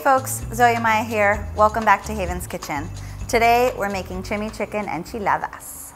folks, Zoe Maya here. Welcome back to Haven's Kitchen. Today we're making chimi chicken enchiladas.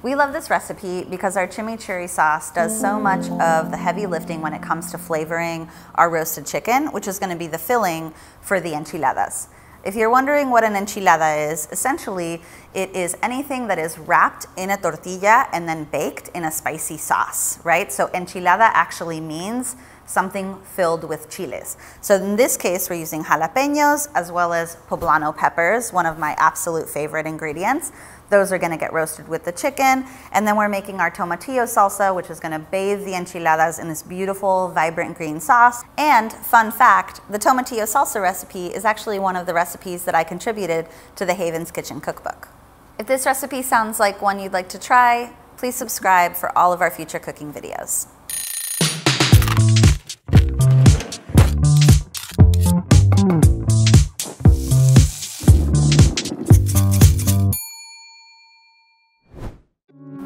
We love this recipe because our chimichurri sauce does so much of the heavy lifting when it comes to flavoring our roasted chicken, which is going to be the filling for the enchiladas. If you're wondering what an enchilada is, essentially it is anything that is wrapped in a tortilla and then baked in a spicy sauce, right? So enchilada actually means something filled with chiles. So in this case, we're using jalapenos as well as poblano peppers, one of my absolute favorite ingredients. Those are gonna get roasted with the chicken. And then we're making our tomatillo salsa, which is gonna bathe the enchiladas in this beautiful, vibrant green sauce. And fun fact, the tomatillo salsa recipe is actually one of the recipes that I contributed to the Haven's Kitchen cookbook. If this recipe sounds like one you'd like to try, please subscribe for all of our future cooking videos.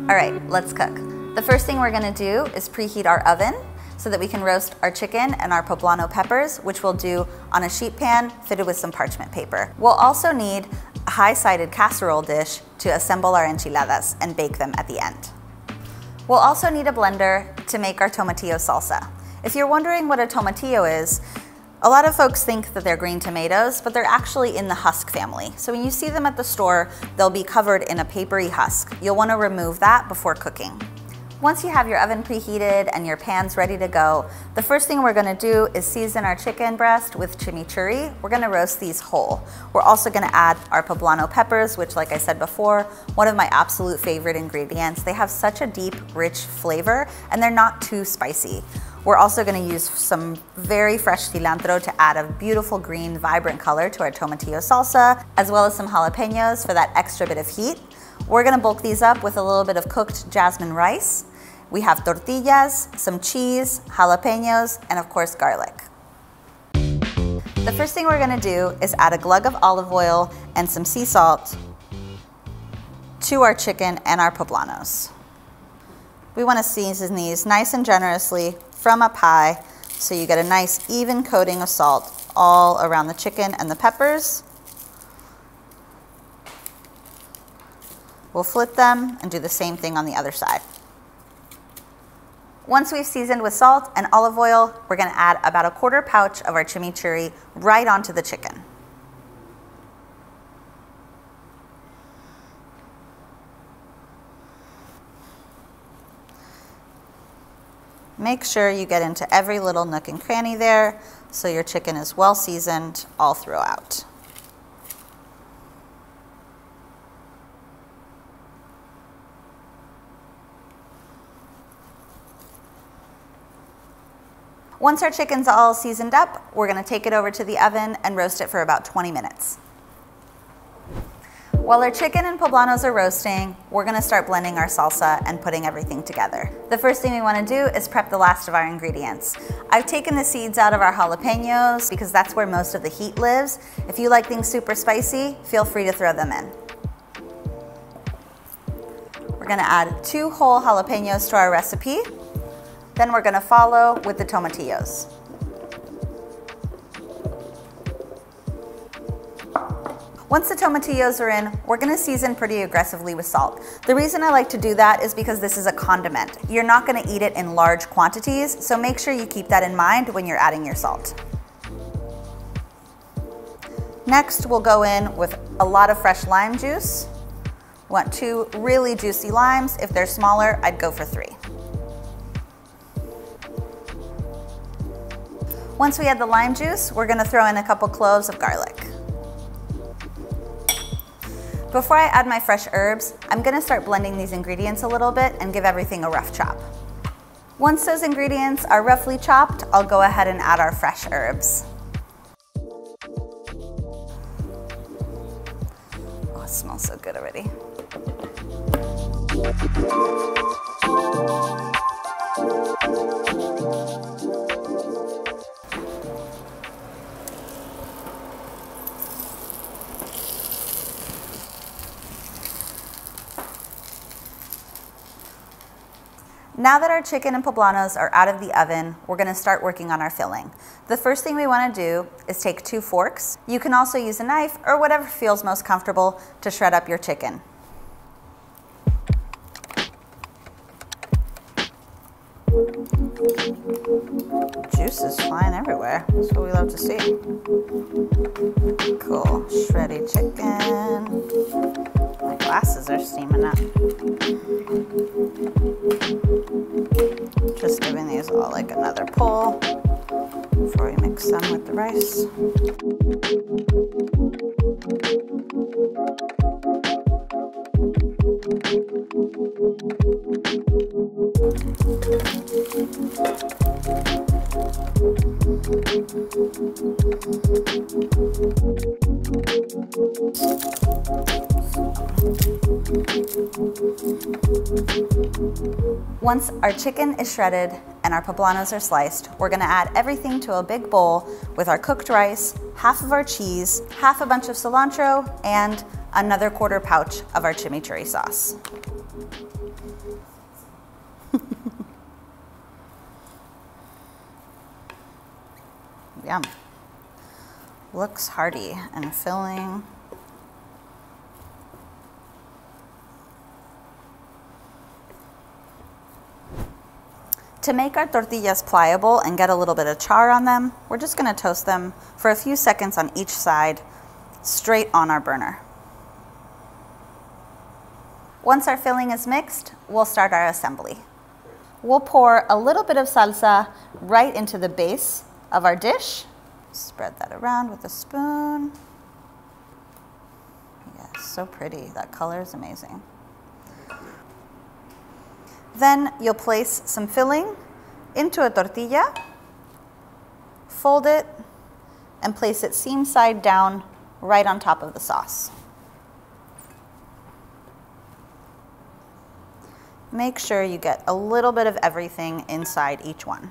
All right, let's cook. The first thing we're gonna do is preheat our oven so that we can roast our chicken and our poblano peppers, which we'll do on a sheet pan fitted with some parchment paper. We'll also need a high-sided casserole dish to assemble our enchiladas and bake them at the end. We'll also need a blender to make our tomatillo salsa. If you're wondering what a tomatillo is, a lot of folks think that they're green tomatoes, but they're actually in the husk family. So when you see them at the store, they'll be covered in a papery husk. You'll want to remove that before cooking. Once you have your oven preheated and your pan's ready to go, the first thing we're going to do is season our chicken breast with chimichurri. We're going to roast these whole. We're also going to add our poblano peppers, which, like I said before, one of my absolute favorite ingredients. They have such a deep, rich flavor, and they're not too spicy. We're also going to use some very fresh cilantro to add a beautiful green, vibrant color to our tomatillo salsa, as well as some jalapenos for that extra bit of heat. We're going to bulk these up with a little bit of cooked jasmine rice. We have tortillas, some cheese, jalapenos, and of course garlic. The first thing we're going to do is add a glug of olive oil and some sea salt to our chicken and our poblanos. We want to season these nice and generously from up high so you get a nice even coating of salt all around the chicken and the peppers. We'll flip them and do the same thing on the other side. Once we've seasoned with salt and olive oil, we're going to add about a quarter pouch of our chimichurri right onto the chicken. Make sure you get into every little nook and cranny there so your chicken is well seasoned all throughout. Once our chicken's all seasoned up, we're going to take it over to the oven and roast it for about 20 minutes. While our chicken and poblanos are roasting, we're going to start blending our salsa and putting everything together. The first thing we want to do is prep the last of our ingredients. I've taken the seeds out of our jalapenos because that's where most of the heat lives. If you like things super spicy, feel free to throw them in. We're going to add 2 whole jalapenos to our recipe. Then we're going to follow with the tomatillos. Once the tomatillos are in, we're going to season pretty aggressively with salt. The reason I like to do that is because this is a condiment. You're not going to eat it in large quantities, so make sure you keep that in mind when you're adding your salt. Next, we'll go in with a lot of fresh lime juice. We want 2 really juicy limes. If they're smaller, I'd go for 3. Once we add the lime juice, we're going to throw in a couple cloves of garlic. Before I add my fresh herbs, I'm going to start blending these ingredients a little bit and give everything a rough chop. Once those ingredients are roughly chopped, I'll go ahead and add our fresh herbs. Oh, it smells so good already. Now that our chicken and poblanos are out of the oven, we're gonna start working on our filling. The first thing we wanna do is take 2 forks. You can also use a knife or whatever feels most comfortable to shred up your chicken. Juice is flying everywhere. That's what we love to see. Cool, shredded chicken. My glasses are steaming up. Just giving these all like another pull before we mix them with the rice. Once our chicken is shredded and our poblanos are sliced, we're gonna add everything to a big bowl with our cooked rice, half of our cheese, half a bunch of cilantro, and another 1/4 pouch of our chimichurri sauce. Yum. Looks hearty and filling. To make our tortillas pliable and get a little bit of char on them, we're just gonna toast them for a few seconds on each side, straight on our burner. Once our filling is mixed, we'll start our assembly. We'll pour a little bit of salsa right into the base of our dish. Spread that around with a spoon. Yes, so pretty. That color is amazing. Then you'll place some filling into a tortilla, fold it, and place it seam side down right on top of the sauce. Make sure you get a little bit of everything inside each one.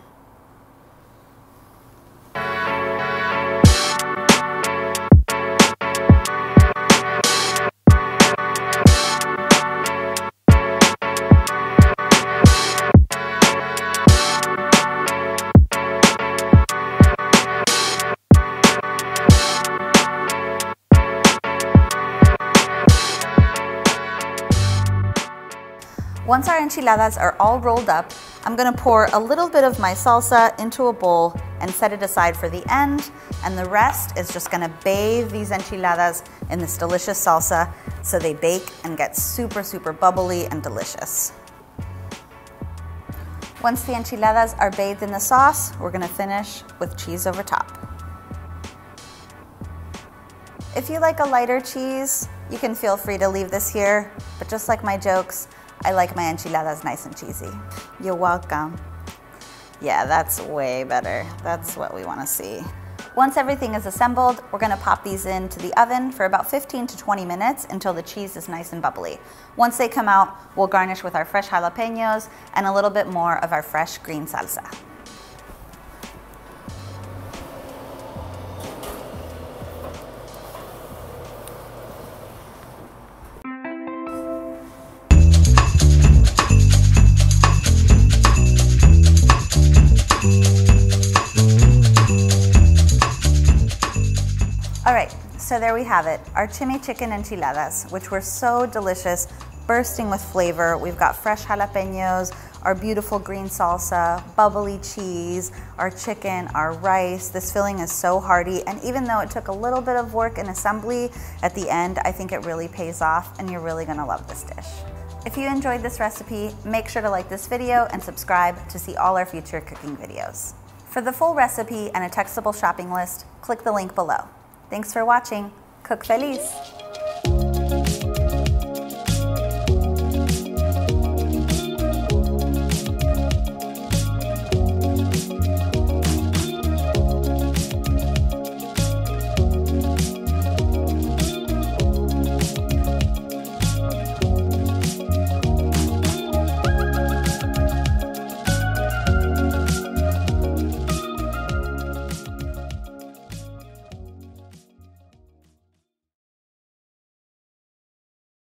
Once our enchiladas are all rolled up, I'm gonna pour a little bit of my salsa into a bowl and set it aside for the end, and the rest is just gonna bathe these enchiladas in this delicious salsa so they bake and get super, super bubbly and delicious. Once the enchiladas are bathed in the sauce, we're gonna finish with cheese over top. If you like a lighter cheese, you can feel free to leave this here, but just like my jokes, I like my enchiladas nice and cheesy. You're welcome. Yeah, that's way better. That's what we want to see. Once everything is assembled, we're going to pop these into the oven for about 15 to 20 minutes until the cheese is nice and bubbly. Once they come out, we'll garnish with our fresh jalapenos and a little bit more of our fresh green salsa. All right, so there we have it, our chicken enchiladas, which were so delicious, bursting with flavor. We've got fresh jalapenos, our beautiful green salsa, bubbly cheese, our chicken, our rice. This filling is so hearty, and even though it took a little bit of work and assembly, at the end, I think it really pays off, and you're really gonna love this dish. If you enjoyed this recipe, make sure to like this video and subscribe to see all our future cooking videos. For the full recipe and a textable shopping list, click the link below. Thanks for watching. Cook feliz!